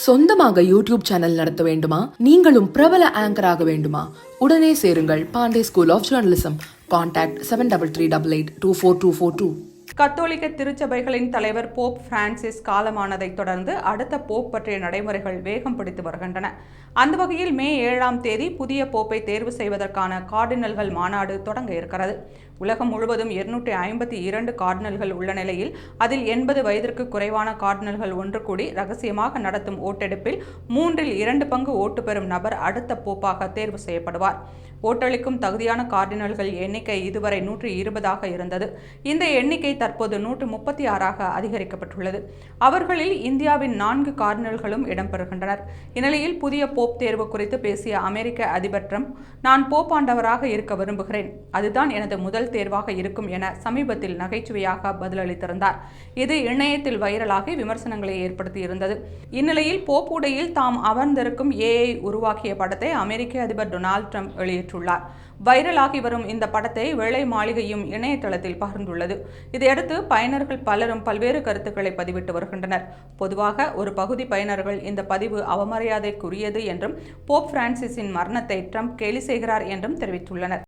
சொந்தமாக YouTube channel நடத்த வேண்டுமா? நீங்களும் பிரபல ஆங்கர் ஆக வேண்டுமா? உடனே சேருங்கள் Pandey school of journalism. Contact 7388824242. கத்தோலிக்க திருச்சபைகளின் தலைவர் போப் பிரான்சிஸ் காலமானதைத் தொடர்ந்து அடுத்த போப் பற்றிய நடைமுறைகள் வேகம் பிடித்து வருகின்றன. அந்த வகையில் மே 7ஆம் தேதி புதிய போப்பை தேர்வு செய்வதற்கான கார்டினல்கள் மாநாடு தொடங்க இருக்கிறது. உலகம் முழுவதும் 252 கார்டினல்கள் உள்ள நிலையில் அதில் 80 வயதிற்கு குறைவான கார்டினல்கள் ஒன்று கூடி ரகசியமாக நடத்தும் ஓட்டெடுப்பில் 2/3 பங்கு ஓட்டு பெறும் நபர் அடுத்த போப்பாக தேர்வு செய்யப்படுவார். ஓட்டளிக்கும் தகுதியான கார்டினல்கள் எண்ணிக்கை இதுவரை 120ஆக இருந்தது. இந்த எண்ணிக்கை தற்போது 136ஆக அதிகரிக்கப்பட்டுள்ளது. அவர்களில் இந்தியாவின் 4 கார்டினல்களும் இடம்பெறுகின்றனர். இந்நிலையில் புதிய போப் தேர்வு குறித்து பேசிய அமெரிக்க அதிபர் ட்ரம்ப், நான் போப்பாண்டவராக இருக்க விரும்புகிறேன், அதுதான் எனது முதல் தேர்வாக இருக்கும் என சமீபத்தில் நகைச்சுவையாக பதிலளித்திருந்தார். இது இணையத்தில் வைரலாகி விமர்சனங்களை ஏற்படுத்தியிருந்தது. இந்நிலையில் போப் உடையில் தாம் அமர்ந்திருக்கும் AI உருவாக்கிய படத்தை அமெரிக்க அதிபர் டொனால்ட் ட்ரம்ப் வெளியிட்டுள்ளார். வைரலாகி வரும் இந்த படத்தை வெள்ளை மாளிகையும் இணையதளத்தில் பகிர்ந்துள்ளது. இதையடுத்து பயனர்கள் பலரும் பல்வேறு கருத்துக்களை பதிவிட்டு வருகின்றனர். பொதுவாக ஒரு பகுதி பயனர்கள் இந்த பதிவு அவமரியாதைக்குரியது என்றும் போப் பிரான்சிஸின் மரணத்தை ட்ரம்ப் கேலி செய்கிறார் என்றும் தெரிவித்துள்ளனர்.